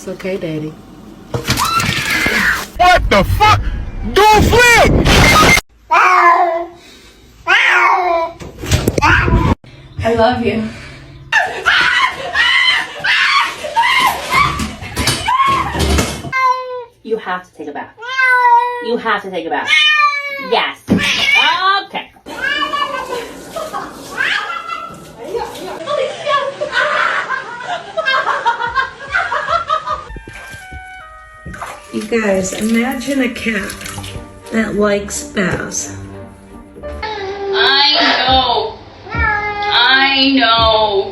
It's okay, Daddy. What the fuck? Do a flip! I love you. You have to take a bath. You have to take a bath. Yes. Okay. You guys, imagine a cat that likes baths. I know.